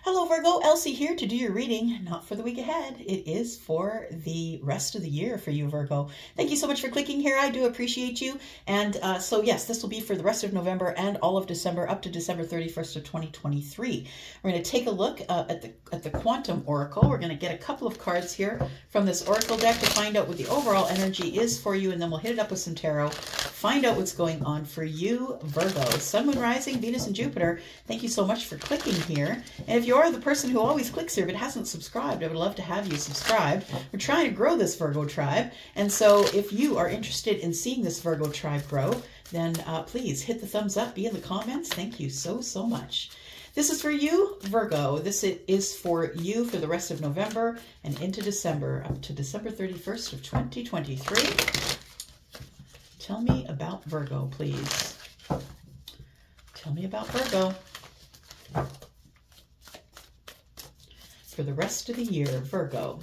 Hello Virgo, Elsie here to do your reading, not for the week ahead. It is for the rest of the year for you, Virgo. Thank you so much for clicking here. I do appreciate you. And so yes, this will be for the rest of November and all of December up to December 31st of 2023. We're going to take a look at the Quantum Oracle. We're going to get a couple of cards here from this Oracle deck to find out what the overall energy is for you, and then we'll hit it up with some tarot, find out what's going on for you, Virgo. Sun, Moon, Rising, Venus, and Jupiter. Thank you so much for clicking here. And if you're the person who always clicks here but hasn't subscribed, I would love to have you subscribed. We're trying to grow this Virgo tribe, and so if you are interested in seeing this Virgo tribe grow, then please hit the thumbs up, be in the comments. Thank you so much. This is for you, Virgo. This is for you for the rest of November and into December, up to December 31st of 2023. Tell me about Virgo, please. Tell me about Virgo. For the rest of the year, Virgo.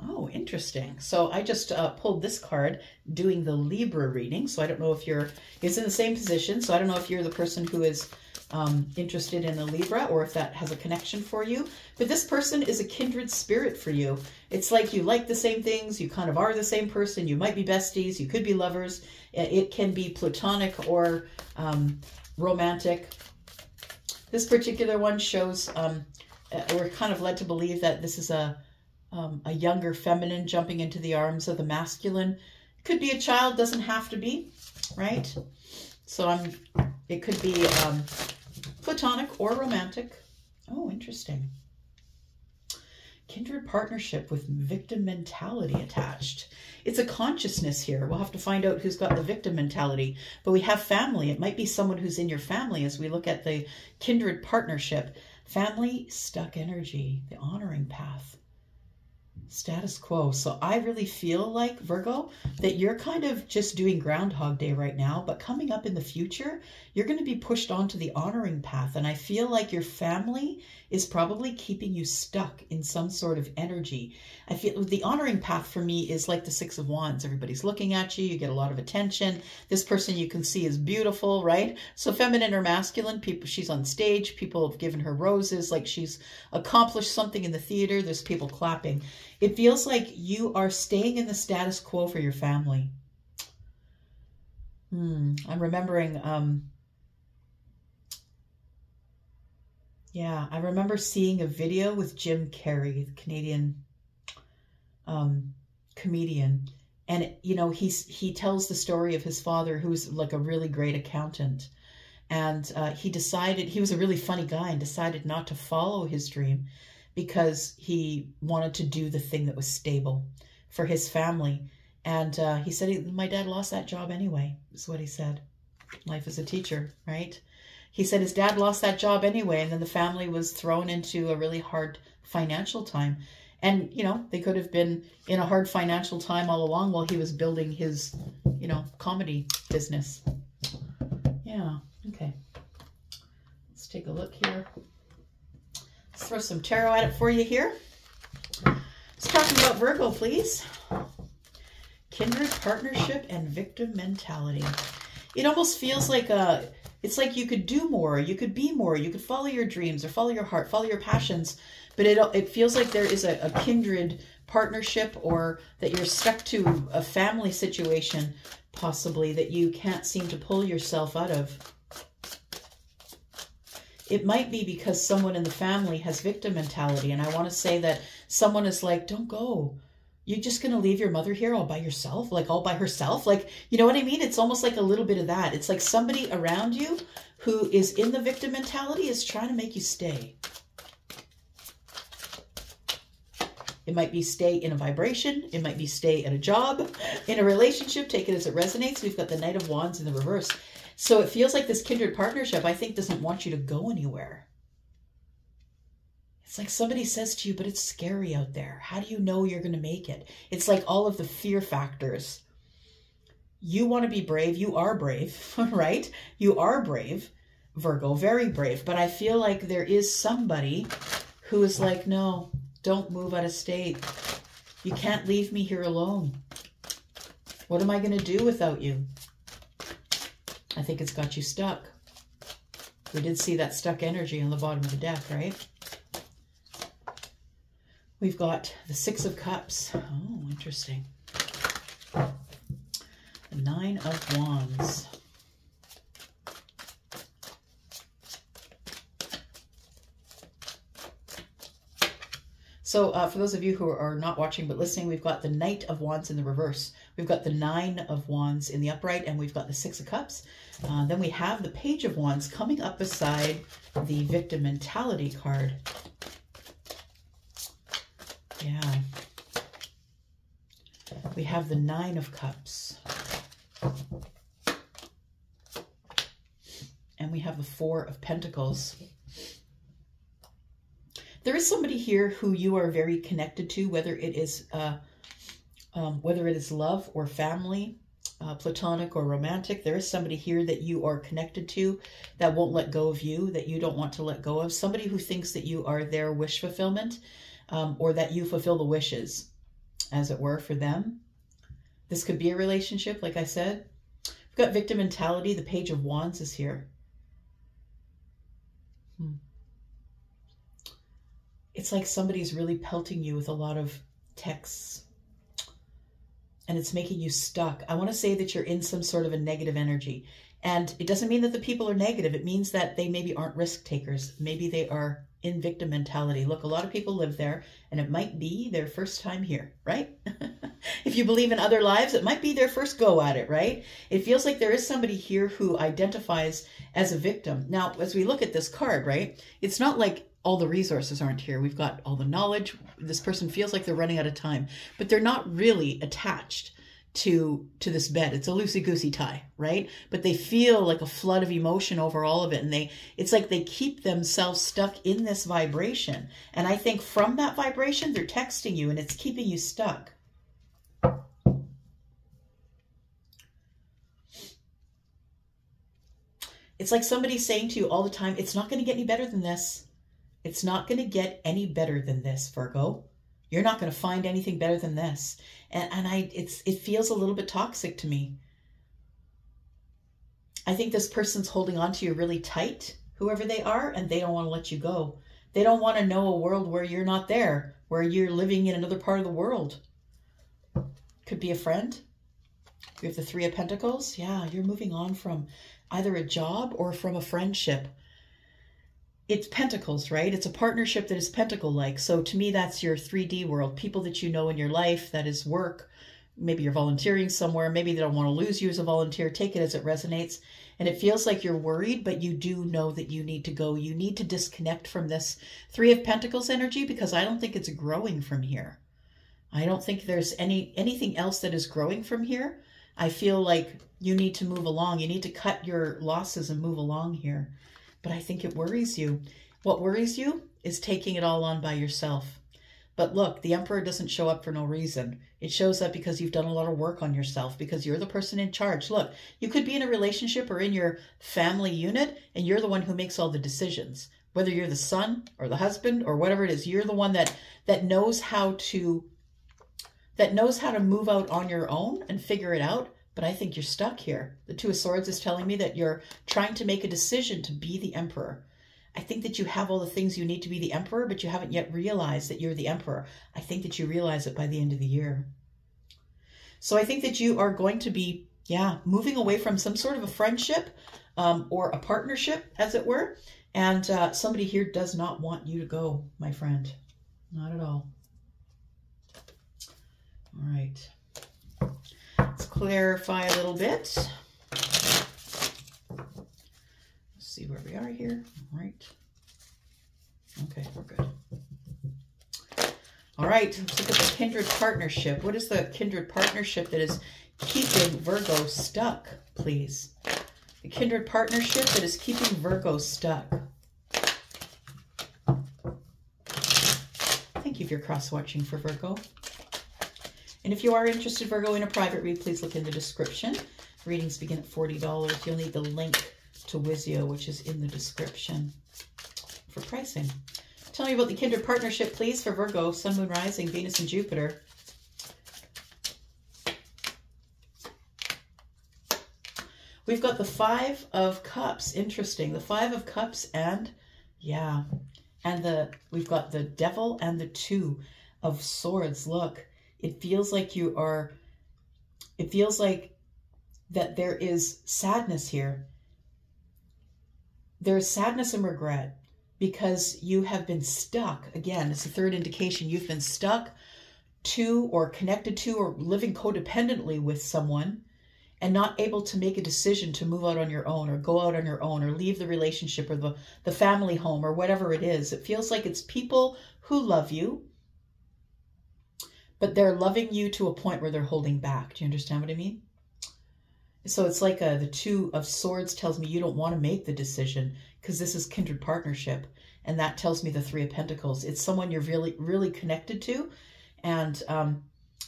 Oh, interesting. So I just pulled this card doing the Libra reading. So I don't know if it's in the same position. So I don't know if you're the person who is interested in the Libra or if that has a connection for you. But this person is a kindred spirit for you. It's like you like the same things. You kind of are the same person. You might be besties. You could be lovers. It can be platonic or romantic. This particular one shows, we're kind of led to believe that this is a younger feminine jumping into the arms of the masculine. Could be a child, doesn't have to be, right? So it could be platonic or romantic. Oh, interesting. Kindred partnership with victim mentality attached. It's a consciousness here. We'll have to find out who's got the victim mentality. But we have family. It might be someone who's in your family as we look at the kindred partnership. Family, stuck energy, the honoring path. Status quo. So I really feel like, Virgo, that you're kind of just doing Groundhog Day right now, but coming up in the future, you're going to be pushed onto the honoring path. And I feel like your family is probably keeping you stuck in some sort of energy. I feel the honoring path for me is like the Six of Wands. Everybody's looking at you. You get a lot of attention. This person you can see is beautiful, right? So feminine or masculine, people, she's on stage. People have given her roses, like she's accomplished something in the theater. There's people clapping. It feels like you are staying in the status quo for your family. I'm remembering, yeah, I remember seeing a video with Jim Carrey, the Canadian comedian. And, you know, he tells the story of his father, who's like a really great accountant. And he decided, he was a really funny guy and decided not to follow his dream because he wanted to do the thing that was stable for his family. And he said, my dad lost that job anyway, is what he said. Life as a teacher, right? He said his dad lost that job anyway, and then the family was thrown into a really hard financial time. And, you know, they could have been in a hard financial time all along while he was building his, you know, comedy business. Yeah, okay. Let's take a look here. Let's throw some tarot at it for you here. Let's talk about Virgo, please. Kindred partnership and victim mentality. It almost feels like it's like you could do more, you could be more, you could follow your dreams or follow your heart, follow your passions, but it feels like there is a kindred partnership, or that you're stuck to a family situation, possibly, that you can't seem to pull yourself out of. It might be because someone in the family has victim mentality, and I want to say that someone is like, don't go. You're just going to leave your mother here all by yourself, like all by herself. Like, you know what I mean? It's almost like a little bit of that. It's like somebody around you who is in the victim mentality is trying to make you stay. It might be stay in a vibration. It might be stay at a job, in a relationship. Take it as it resonates. We've got the Knight of Wands in the reverse. So it feels like this kindred partnership, I think, doesn't want you to go anywhere. It's like somebody says to you, but it's scary out there. How do you know you're going to make it? It's like all of the fear factors. You want to be brave. You are brave, right? You are brave, Virgo, very brave. But I feel like there is somebody who is like, no, don't move out of state. You can't leave me here alone. What am I going to do without you? I think it's got you stuck. We did see that stuck energy on the bottom of the deck, right? We've got the Six of Cups. Oh, interesting. The Nine of Wands. So for those of you who are not watching but listening, we've got the Knight of Wands in the reverse. We've got the Nine of Wands in the upright, and we've got the Six of Cups. Then we have the Page of Wands coming up beside the Victim Mentality card. Yeah. We have the Nine of Cups. And we have the Four of Pentacles. There is somebody here who you are very connected to, whether it is love or family, platonic or romantic. There is somebody here that you are connected to that won't let go of you, that you don't want to let go of. Somebody who thinks that you are their wish fulfillment, or that you fulfill the wishes, as it were, for them. This could be a relationship, like I said. We've got Victim Mentality. The Page of Wands is here. It's like somebody's really pelting you with a lot of texts, and it's making you stuck. I want to say that you're in some sort of a negative energy, and it doesn't mean that the people are negative. It means that they maybe aren't risk takers. Maybe they are in victim mentality. Look, a lot of people live there, and it might be their first time here, right? If you believe in other lives, it might be their first go at it, right? It feels like there is somebody here who identifies as a victim. Now, as we look at this card, right, it's not like all the resources aren't here. We've got all the knowledge. This person feels like they're running out of time, but they're not really attached to this bed. It's a loosey-goosey tie, right? But they feel like a flood of emotion over all of it. And it's like they keep themselves stuck in this vibration. And I think from that vibration, they're texting you and it's keeping you stuck. It's like somebody saying to you all the time, it's not going to get any better than this. It's not going to get any better than this, Virgo. You're not going to find anything better than this. And it feels a little bit toxic to me. I think this person's holding on to you really tight, whoever they are, and they don't want to let you go. They don't want to know a world where you're not there, where you're living in another part of the world. Could be a friend. We have the Three of Pentacles. Yeah, you're moving on from either a job or from a friendship. It's pentacles, right? It's a partnership that is pentacle-like. So to me, that's your 3D world. People that you know in your life, that is work. Maybe you're volunteering somewhere. Maybe they don't want to lose you as a volunteer. Take it as it resonates. And it feels like you're worried, but you do know that you need to go. You need to disconnect from this Three of Pentacles energy, because I don't think it's growing from here. I don't think there's anything else that is growing from here. I feel like you need to move along. You need to cut your losses and move along here. But I think it worries you. What worries you is taking it all on by yourself. But look, the Emperor doesn't show up for no reason. It shows up because you've done a lot of work on yourself, because you're the person in charge. Look, you could be in a relationship or in your family unit, and you're the one who makes all the decisions. Whether you're the son or the husband or whatever it is, you're the one that knows how to move out on your own and figure it out. But I think you're stuck here. The Two of Swords is telling me that you're trying to make a decision to be the Emperor. I think that you have all the things you need to be the Emperor, but you haven't yet realized that you're the Emperor. I think that you realize it by the end of the year. So I think that you are going to be, moving away from some sort of a friendship or a partnership, as it were. And somebody here does not want you to go, my friend. Not at all. All right. Let's clarify a little bit. Let's see where we are here. All right. Okay, we're good. All right, let's look at the kindred partnership. What is the kindred partnership that is keeping Virgo stuck, please? The kindred partnership that is keeping Virgo stuck. Thank you for your cross-watching for Virgo. And if you are interested, Virgo, in a private read, please look in the description. Readings begin at $40. You'll need the link to Wizio, which is in the description for pricing. Tell me about the kindred partnership, please, for Virgo, Sun, Moon, Rising, Venus, and Jupiter. We've got the Five of Cups. Interesting. The Five of Cups and, yeah. And we've got the Devil and the Two of Swords. Look, it feels like it feels like that there is sadness here. There's sadness and regret because you have been stuck. Again, it's the third indication. You've been stuck to or connected to or living codependently with someone and not able to make a decision to move out on your own or go out on your own or leave the relationship or the family home or whatever it is. It feels like it's people who love you, but they're loving you to a point where they're holding back. Do you understand what I mean? So it's like the Two of Swords tells me you don't want to make the decision because this is kindred partnership. And that tells me the Three of Pentacles. It's someone you're really, really connected to. And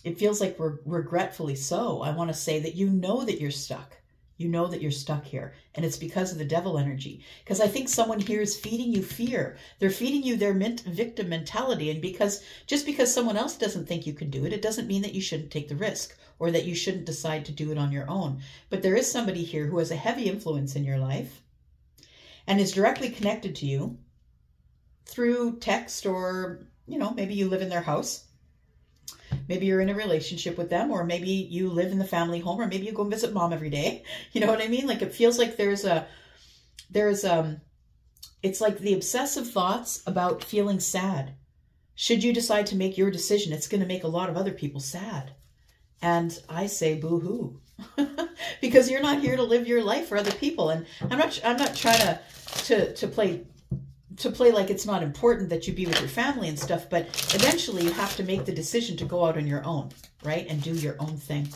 it feels like regretfully so. I want to say that you know that you're stuck. You know that you're stuck here. And it's because of the Devil energy. Because I think someone here is feeding you fear. They're feeding you their victim mentality. And just because someone else doesn't think you can do it, it doesn't mean that you shouldn't take the risk or that you shouldn't decide to do it on your own. But there is somebody here who has a heavy influence in your life and is directly connected to you through text or, you know, maybe you live in their house. Maybe you're in a relationship with them, or maybe you live in the family home, or maybe you go and visit mom every day. You know what I mean? Like it feels like it's like the obsessive thoughts about feeling sad. Should you decide to make your decision, it's going to make a lot of other people sad. And I say boo-hoo. Because you're not here to live your life for other people. And I'm not trying to play like it's not important that you be with your family and stuff, but eventually you have to make the decision to go out on your own, right? And do your own thing.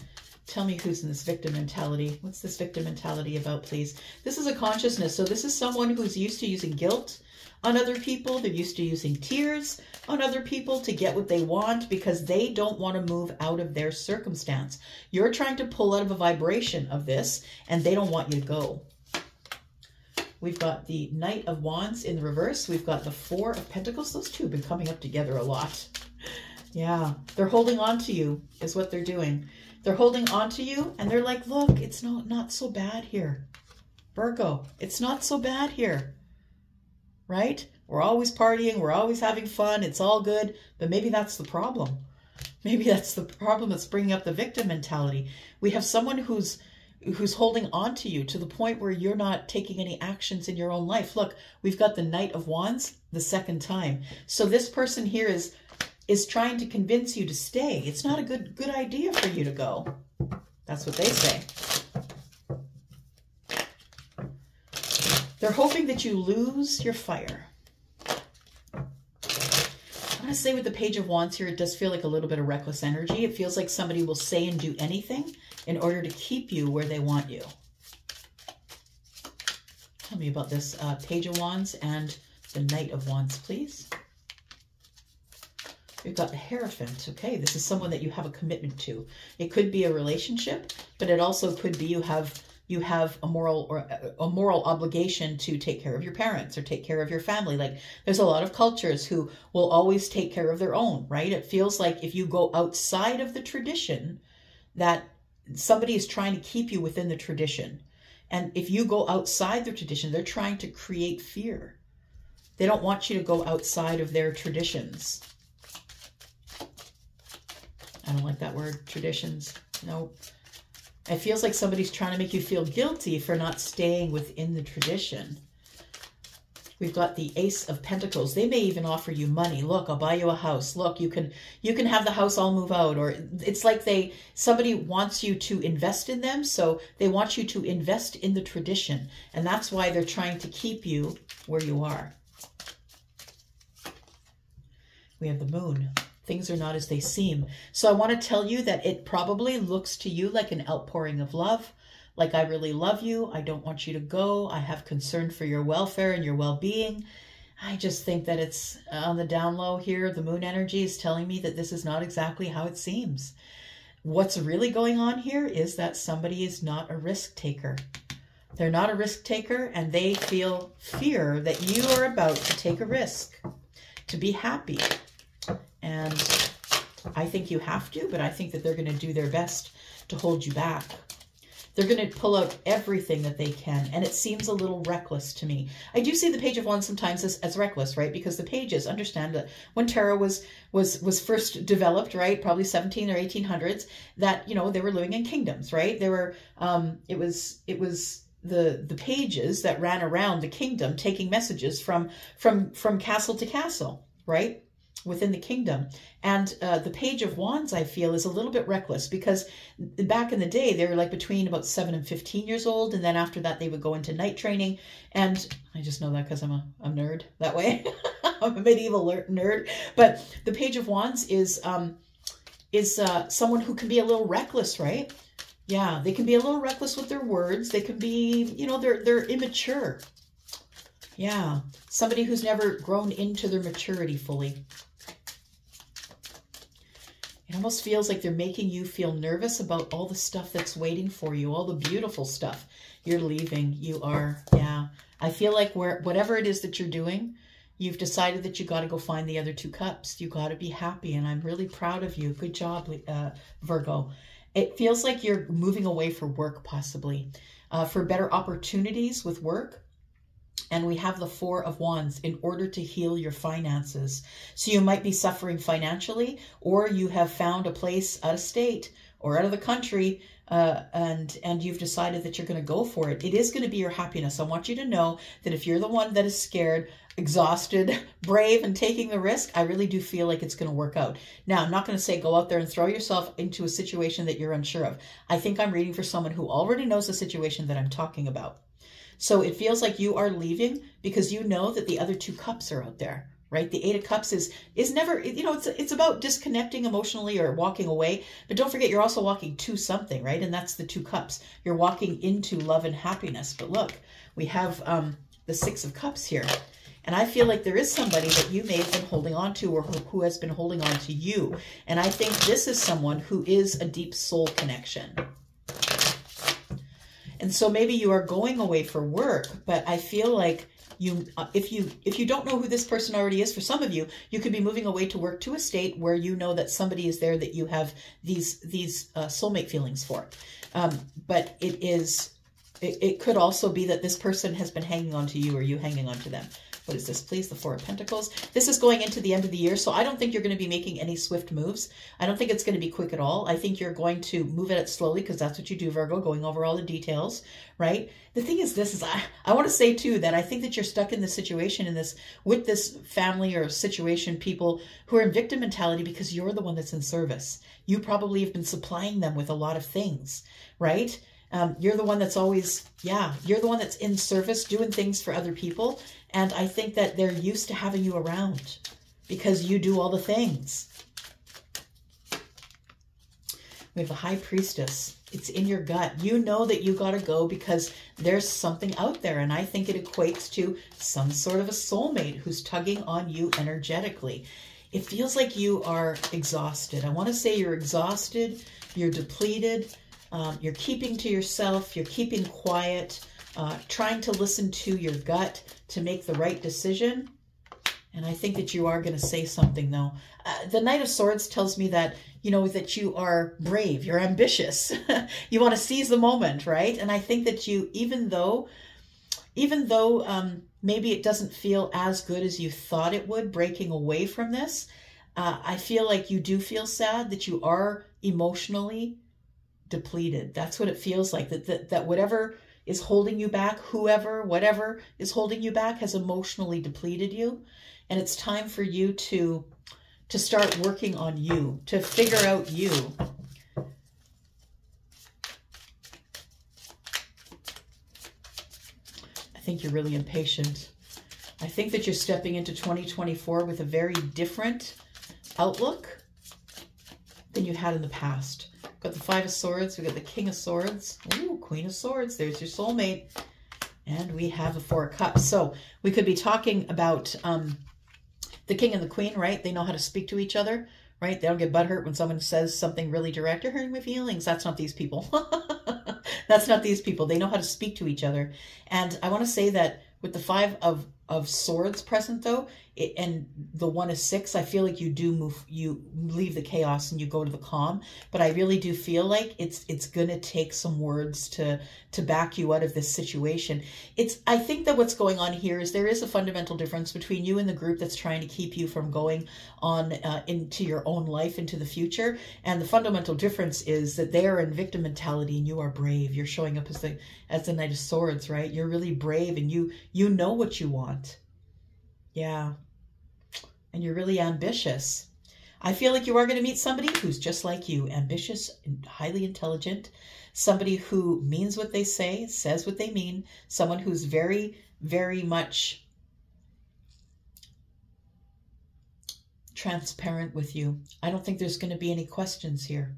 Tell me who's in this victim mentality. What's this victim mentality about, please? This is a consciousness. So this is someone who's used to using guilt on other people. They're used to using tears on other people to get what they want because they don't want to move out of their circumstance. You're trying to pull out of a vibration of this and they don't want you to go. We've got the Knight of Wands in the reverse. We've got the Four of Pentacles. Those two have been coming up together a lot. Yeah, they're holding on to you is what they're doing. They're holding on to you and they're like, look, it's not so bad here. Virgo, it's not so bad here. Right? We're always partying. We're always having fun. It's all good. But maybe that's the problem. Maybe that's the problem that's bringing up the victim mentality. We have someone who's holding on to you to the point where you're not taking any actions in your own life. Look, we've got the Knight of Wands the second time. So this person here is trying to convince you to stay. It's not a good idea for you to go. That's what they say. They're hoping that you lose your fire. I want to say with the Page of Wands here, it does feel like a little bit of reckless energy. It feels like somebody will say and do anything in order to keep you where they want you. Tell me about this Page of Wands and the Knight of Wands, please. We've got the Hierophant. Okay, this is someone that you have a commitment to. It could be a relationship, but it also could be you have a moral obligation to take care of your parents or take care of your family. Like there's a lot of cultures who will always take care of their own, right? It feels like if you go outside of the tradition, that somebody is trying to keep you within the tradition. And if you go outside the tradition, they're trying to create fear. They don't want you to go outside of their traditions. I don't like that word, traditions. Nope. It feels like somebody's trying to make you feel guilty for not staying within the tradition. We've got the Ace of Pentacles. They may even offer you money. Look, I'll buy you a house. Look, you can have the house, I'll move out. Or it's like somebody wants you to invest in them, so they want you to invest in the tradition. And that's why they're trying to keep you where you are. We have the Moon. Things are not as they seem. So I want to tell you that it probably looks to you like an outpouring of love. Like, I really love you. I don't want you to go. I have concern for your welfare and your well-being. I just think that it's on the down low here. The Moon energy is telling me that this is not exactly how it seems. What's really going on here is that somebody is not a risk taker. They're not a risk taker, and they feel fear that you are about to take a risk to be happy. And I think you have to, but I think that they're going to do their best to hold you back. They're going to pull out everything that they can. And it seems a little reckless to me. I do see the Page of Wands sometimes as reckless, right? Because the pages, understand that when tarot was first developed, right? Probably 17 or 1800s, that, you know, they were living in kingdoms, right? They were, it was the pages that ran around the kingdom taking messages from castle to castle, right? Within the kingdom. And the Page of Wands, I feel, is a little bit reckless because back in the day, they were like between about 7 and 15 years old. And then after that, they would go into night training. And I just know that because I'm a nerd that way. I'm a medieval nerd. But the Page of Wands is someone who can be a little reckless, right? Yeah, they can be a little reckless with their words. They can be, you know, they're immature. Yeah, somebody who's never grown into their maturity fully. It almost feels like they're making you feel nervous about all the stuff that's waiting for you, all the beautiful stuff you're leaving. You are, yeah. I feel like whatever it is that you're doing, you've decided that you got to go find the other 2 cups. You got to be happy, and I'm really proud of you. Good job, Virgo. It feels like you're moving away for work, possibly, for better opportunities with work. And we have the 4 of Wands in order to heal your finances. So you might be suffering financially, or you have found a place out of state or out of the country, and you've decided that you're going to go for it. It is going to be your happiness. I want you to know that if you're the one that is scared, exhausted, brave, and taking the risk, I really do feel like it's going to work out. Now, I'm not going to say go out there and throw yourself into a situation that you're unsure of. I think I'm reading for someone who already knows the situation that I'm talking about. So it feels like you are leaving because you know that the other 2 cups are out there, right? The 8 of Cups is never, you know, it's about disconnecting emotionally or walking away. But don't forget, you're also walking to something, right? And that's the 2 cups. You're walking into love and happiness. But look, we have the 6 of Cups here. And I feel like there is somebody that you may have been holding on to, or who has been holding on to you. And I think this is someone who is a deep soul connection. And so maybe you are going away for work, but I feel like if you don't know who this person already is, for some of you, you could be moving away to work to a state where you know that somebody is there that you have these soulmate feelings for. But it could also be that this person has been hanging on to you, or you hanging on to them. What is this, please? The 4 of Pentacles. This is going into the end of the year, so I don't think you're going to be making any swift moves. I don't think it's going to be quick at all. I think you're going to move at it slowly, because that's what you do, Virgo, going over all the details, right? The thing is, I want to say, too, that I think that you're stuck in this situation, with this family or situation, people who are in victim mentality, because you're the one that's in service. You probably have been supplying them with a lot of things, right? You're the one that's always, you're the one that's in service, doing things for other people. And I think that they're used to having you around because you do all the things. We have the High Priestess. It's in your gut. You know that you got to go because there's something out there. And I think it equates to some sort of a soulmate who's tugging on you energetically. It feels like you are exhausted. I want to say you're exhausted. You're depleted. You're keeping to yourself. You're keeping quiet. Trying to listen to your gut to make the right decision. And I think that you are going to say something, though. The Knight of Swords tells me that, you know, that you are brave, you're ambitious. You want to seize the moment, right? And I think that you, even though maybe it doesn't feel as good as you thought it would, breaking away from this, I feel like you do feel sad that you are emotionally depleted. That's what it feels like, that whatever is holding you back, whatever is holding you back has emotionally depleted you. And it's time for you to start working on you, to figure out you. I think you're really impatient. I think that you're stepping into 2024 with a very different outlook than you had in the past. Got the 5 of Swords, we got the King of Swords, ooh, Queen of Swords, there's your soulmate. And we have the 4 of Cups. So we could be talking about the King and the Queen, right? They know how to speak to each other, right? They don't get butthurt when someone says something really direct. You're hurting my feelings. That's not these people. That's not these people. They know how to speak to each other. And I want to say that with the 5 of of Swords present though, and the One of Six, I feel like you do move, you leave the chaos and you go to the calm. But I really do feel like it's gonna take some words to back you out of this situation. I think that what's going on here is there is a fundamental difference between you and the group that's trying to keep you from going on into your own life, into the future. And the fundamental difference is that they are in victim mentality and you are brave. You're showing up as the Knight of Swords, right? You're really brave and you know what you want. Yeah. And you're really ambitious. I feel like you are going to meet somebody who's just like you, ambitious and highly intelligent, somebody who means what they say, says what they mean, someone who's very, very much transparent with you. I don't think there's going to be any questions here.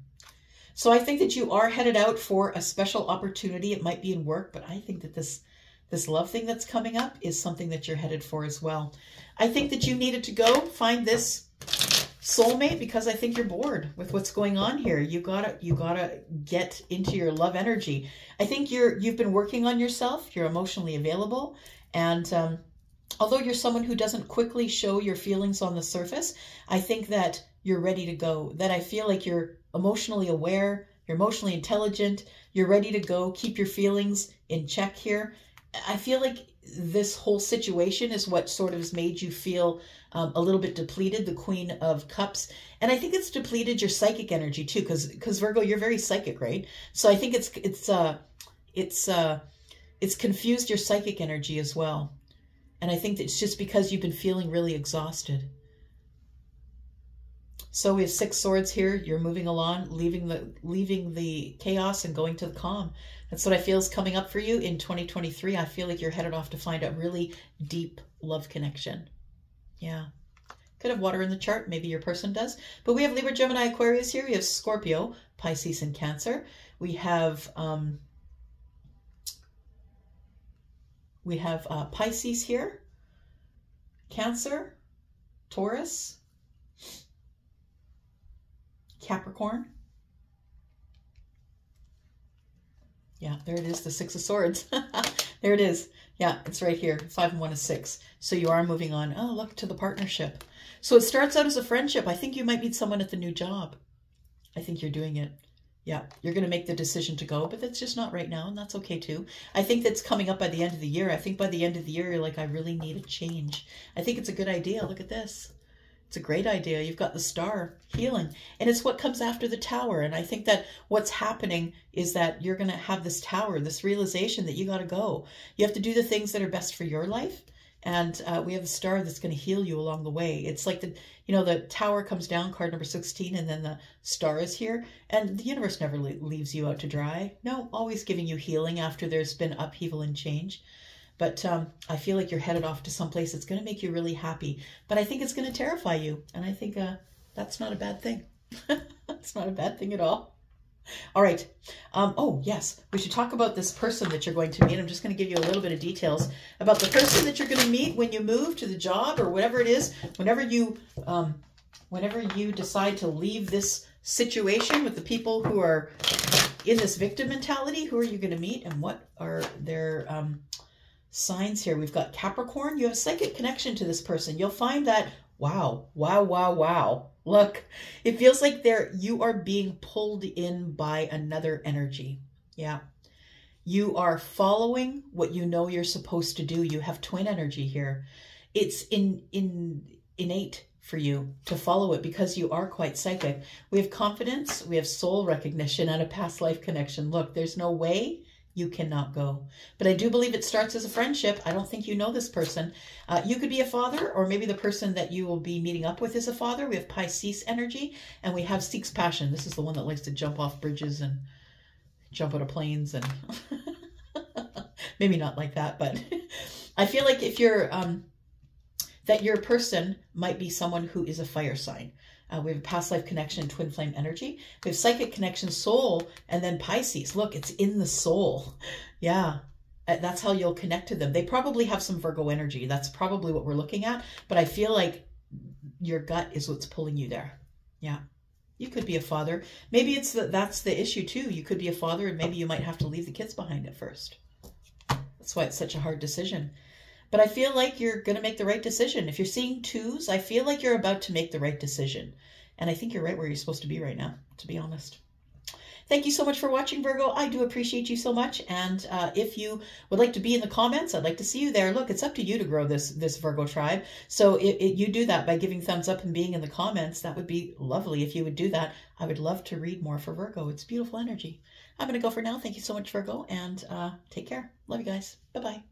So I think that you are headed out for a special opportunity. It might be in work, but I think that this love thing that's coming up is something that you're headed for as well. I think that you needed to go find this soulmate because I think you're bored with what's going on here. You gotta get into your love energy. I think you've been working on yourself. You're emotionally available, and although you're someone who doesn't quickly show your feelings on the surface, I think that you're ready to go. That I feel like you're emotionally aware, you're emotionally intelligent, you're ready to go. Keep your feelings in check here. I feel like this whole situation is what sort of has made you feel a little bit depleted, the Queen of Cups. And I think it's depleted your psychic energy too, because Virgo, you're very psychic, right? So I think it's confused your psychic energy as well. And I think that it's just because you've been feeling really exhausted. So we have 6 swords here. You're moving along, leaving the chaos and going to the calm. That's what I feel is coming up for you in 2023. I feel like you're headed off to find a really deep love connection. Yeah. Could have water in the chart. Maybe your person does. But we have Libra, Gemini, Aquarius here. We have Scorpio, Pisces, and Cancer. We have Pisces here, Cancer, Taurus, Capricorn. Yeah, there it is, the 6 of Swords. There it is. Yeah, it's right here, 5 and 1 is 6. So you are moving on. Oh, look, to the partnership. So it starts out as a friendship. I think you might meet someone at the new job. I think you're doing it. Yeah, you're going to make the decision to go, but that's just not right now, and that's okay too. I think that's coming up by the end of the year. I think by the end of the year, you're like, I really need a change. I think it's a good idea. Look at this. It's a great idea. You've got the Star, healing, and it's what comes after the Tower. And I think that what's happening is that you're going to have this Tower, this realization that you got to go. You have to do the things that are best for your life. And we have the Star that's going to heal you along the way. It's like the Tower comes down, card number 16, and then the Star is here. And the universe never leaves you out to dry. No, always giving you healing after there's been upheaval and change. But I feel like you're headed off to someplace that's going to make you really happy. But I think it's going to terrify you. And I think that's not a bad thing. That's not a bad thing at all. All right. Oh, yes. We should talk about this person that you're going to meet. I'm just going to give you a little bit of details about the person that you're going to meet when you move to the job or whatever it is. Whenever you decide to leave this situation with the people who are in this victim mentality, who are you going to meet and what are their signs here? We've got Capricorn. You have a psychic connection to this person. You'll find that, wow. Look, it feels like you are being pulled in by another energy. Yeah. You are following what you know you're supposed to do. You have twin energy here. It's innate for you to follow it because you are quite psychic. We have confidence, we have soul recognition, and a past life connection. Look, there's no way you cannot go. But I do believe it starts as a friendship. I don't think you know this person. You could be a father, or maybe the person that you will be meeting up with is a father. We have Pisces energy, and we have Seeks Passion. This is the one that likes to jump off bridges and jump out of planes, and maybe not like that, but I feel like if you're, that your person might be someone who is a fire sign. We have a past life connection, twin flame energy. We have psychic connection, soul, and then Pisces. Look, it's in the soul. Yeah, that's how you'll connect to them. They probably have some Virgo energy. That's probably what we're looking at. But I feel like your gut is what's pulling you there. Yeah, you could be a father. Maybe it's that's the issue too. You could be a father and maybe you might have to leave the kids behind at first. That's why it's such a hard decision. But I feel like you're going to make the right decision. If you're seeing twos, I feel like you're about to make the right decision. And I think you're right where you're supposed to be right now, to be honest. Thank you so much for watching, Virgo. I do appreciate you so much. And if you would like to be in the comments, I'd like to see you there. Look, it's up to you to grow this Virgo tribe. So you do that by giving thumbs up and being in the comments. That would be lovely if you would do that. I would love to read more for Virgo. It's beautiful energy. I'm going to go for now. Thank you so much, Virgo, and take care. Love you guys. Bye-bye.